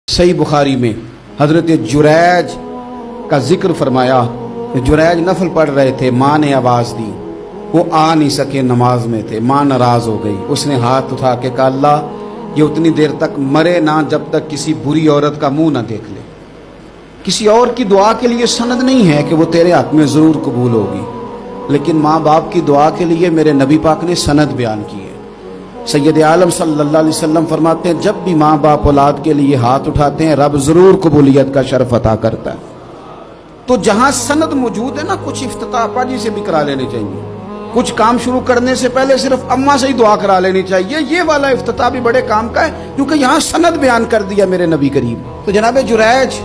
सही बुखारी में हजरत जुरैज का जिक्र फरमाया। जुरैज नफल पढ़ रहे थे, माँ ने आवाज़ दी, वो आ नहीं सके, नमाज में थे, माँ नाराज़ हो गई। उसने हाथ उठा के कहा, अल्लाह ये उतनी देर तक मरे ना जब तक किसी बुरी औरत का मुंह ना देख ले। किसी और की दुआ के लिए सनद नहीं है कि वो तेरे हक में ज़रूर कबूल होगी, लेकिन माँ बाप की दुआ के लिए मेरे नबी पाक ने सनद बयान की है। सैयद आलम सल्लल्लाहु अलैहि वसल्लम फरमाते हैं, जब भी माँ बाप औलाद के लिए हाथ उठाते हैं रब ज़रूर कबूलियत का शर्फ अता करता है। तो जहां सनद मौजूद है ना, कुछ इफ्तिताह अप्पा जी से भी करा लेने चाहिए। कुछ काम शुरू करने से पहले सिर्फ अम्मा से ही दुआ करा लेनी चाहिए। ये वाला इफ्तिताह भी बड़े काम का है, क्योंकि यहाँ सनद बयान कर दिया मेरे नबी करीम। तो जनाब जुरैज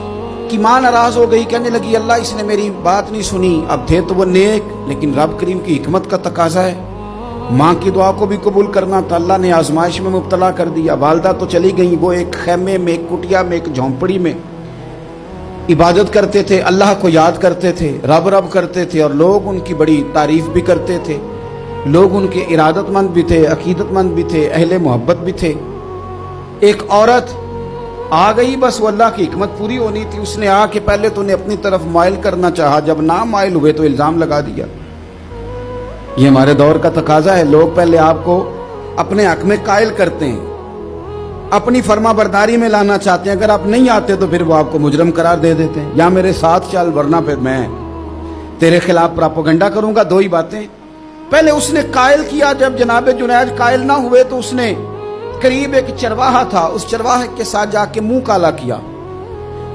की माँ नाराज हो गई, कहने लगी अल्लाह इसने मेरी बात नहीं सुनी। अब थे तो वो नेक, लेकिन रब करीम की हिकमत का तकाजा है, माँ की दुआ को भी कबूल करना था। अल्लाह ने आजमाइश में मुब्तला कर दिया। वालदा तो चली गई, वो एक खैमे में, एक कुटिया में, एक झोंपड़ी में इबादत करते थे, अल्लाह को याद करते थे, रब रब करते थे, और लोग उनकी बड़ी तारीफ भी करते थे। लोग उनके इरादतमंद भी थे, अकीदतमंद भी थे, अहले मोहब्बत भी थे। एक औरत आ गई, बस वो अल्लाह की हिकमत पूरी होनी थी। उसने आके पहले तो उन्हें अपनी तरफ माइल करना चाहा, जब ना माइल हुए तो इल्ज़ाम लगा दिया। ये हमारे दौर का तकाजा है, लोग पहले आपको अपने हक में कायल करते हैं, अपनी फर्मा बरदारी में लाना चाहते हैं। अगर आप नहीं आते तो फिर वो आपको मुजरम करार दे देते हैं, या मेरे साथ चल वरना फिर मैं तेरे खिलाफ प्रोपेगेंडा करूंगा। दो ही बातें। पहले उसने कायल किया, जब जनाब जुनैद कायल ना हुए तो उसने करीब एक चरवाहा था, उस चरवाहे के साथ जाके मुंह काला किया।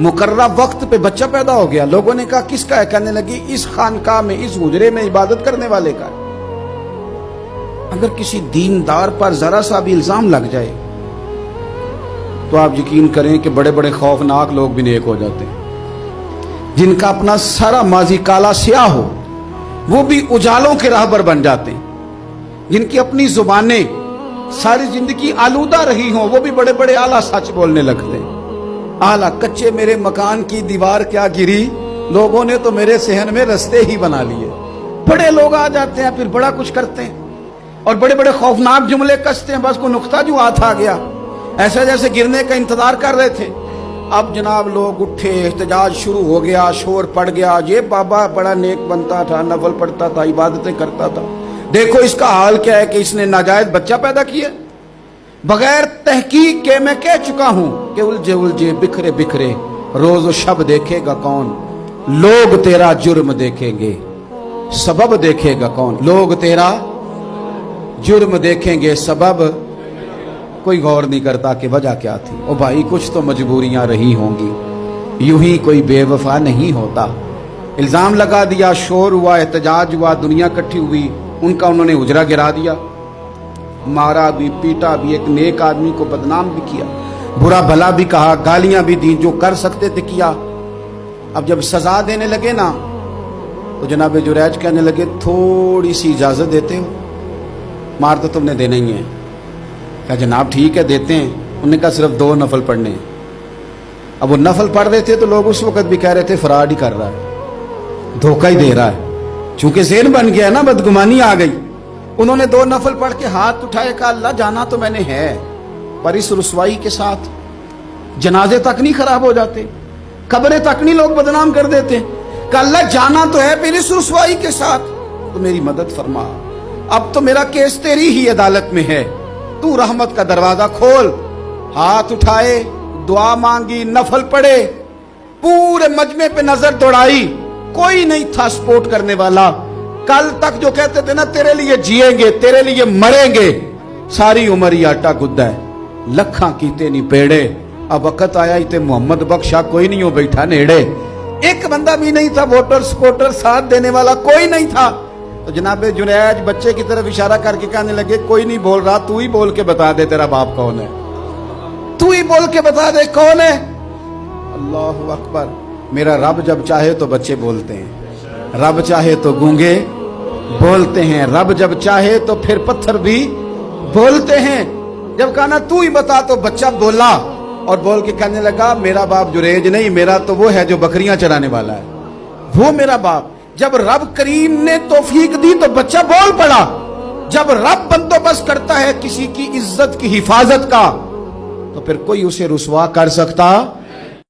मुकर्रा वक्त पे बच्चा पैदा हो गया। लोगों ने कहा किसका है? कहने लगी इस खानकाह में, इस हुजरे में इबादत करने वाले का। अगर किसी दीनदार पर जरा सा भी इल्जाम लग जाए तो आप यकीन करें कि बड़े बड़े खौफनाक लोग भी नेक हो जाते हैं। जिनका अपना सारा माजी काला स्याह हो वो भी उजालों के राहबर बन जाते हैं। जिनकी अपनी जुबानें सारी जिंदगी आलूदा रही हों वो भी बड़े बड़े आला सच बोलने लगते हैं। आला कच्चे मेरे मकान की दीवार क्या गिरी, लोगों ने तो मेरे सहन में रस्ते ही बना लिए। बड़े लोग आ जाते हैं, फिर बड़ा कुछ करते हैं और बड़े बड़े खौफनाक जुमले कसते हैं। बस को नुक्ता जो हाथ आ गया, ऐसे जैसे गिरने का इंतजार कर रहे थे। अब जनाब लोग उठे, एहतजाज शुरू हो गया, शोर पड़ गया। ये बाबा बड़ा नेक बनता था, नफल पढ़ता था, इबादतें करता था, देखो इसका हाल क्या है कि इसने नाजायज बच्चा पैदा किया। बगैर तहकीक के मैं कह चुका हूं कि उलझे उलझे बिखरे बिखरे रोज शब देखेगा कौन, लोग तेरा जुर्म देखेंगे सबब देखेगा कौन। लोग तेरा जुर्म देखेंगे सबब, कोई गौर नहीं करता कि वजह क्या थी। ओ भाई कुछ तो मजबूरियां रही होंगी, यूं ही कोई बेवफा नहीं होता। इल्जाम लगा दिया, शोर हुआ, एहतजाज हुआ, दुनिया इकट्ठी हुई, उनका उन्होंने उजरा गिरा दिया, मारा भी, पीटा भी, एक नेक आदमी को बदनाम भी किया, बुरा भला भी कहा, गालियां भी दी, जो कर सकते थे किया। अब जब सजा देने लगे ना तो जनाब जुरैज कहने लगे थोड़ी सी इजाजत देते हो, मार तो तुमने देना ही है। कहा जनाब ठीक है देते हैं। उन्होंने कहा सिर्फ 2 नफल पढ़ने हैं। अब वो नफल पढ़ रहे थे तो लोग उस वक्त भी कह रहे थे फराड ही कर रहा है, धोखा ही दे रहा है। चूंकि ज़ेन बन गया ना, बदगुमानी आ गई। उन्होंने 2 नफल पढ़ के हाथ उठाए, कहा अल्लाह जाना तो मैंने है, पर इस रुसवाई के साथ जनाजे तक नहीं खराब हो जाते, कब्रें तक नहीं लोग बदनाम कर देते। कहा अल्लाह जाना तो है, फिर इस रुसवाई के साथ तो मेरी मदद फरमा। अब तो मेरा केस तेरी ही अदालत में है, तू रहमत का दरवाजा खोल। हाथ उठाए, दुआ मांगी, नफल पढ़े, पूरे मजमे पे नजर दौड़ाई, कोई नहीं था सपोर्ट करने वाला। कल तक जो कहते थे ना तेरे लिए जिएंगे, तेरे लिए मरेंगे, सारी उम्र ही आटा गुद्दा है, लखा कीते नहीं पेड़े। अब वक्त आया ही ते मोहम्मद बख्शा कोई नहीं हो बैठा नेड़े। एक बंदा भी नहीं था, वोटर सपोर्टर साथ देने वाला कोई नहीं था। तो जनाब जुनैज बच्चे की तरफ इशारा करके कहने लगे कोई नहीं बोल रहा, तू ही बोल के बता दे तेरा बाप कौन है, तू ही बोल के बता दे कौन है। अल्लाहु अकबर। मेरा रब जब चाहे तो बच्चे बोलते हैं, रब चाहे तो गूंगे बोलते हैं, रब जब चाहे तो फिर पत्थर भी बोलते हैं। जब कहा ना तू ही बता तो बच्चा बोला और बोल के कहने लगा मेरा बाप जुरैज नहीं, मेरा तो वो है जो बकरियां चराने वाला है, वो मेरा बाप। जब रब करीम ने तौफीक दी तो बच्चा बोल पड़ा। जब रब बंदोबस्त करता है किसी की इज्जत की हिफाजत का تو پھر کوئی اسے رسوا کر سکتا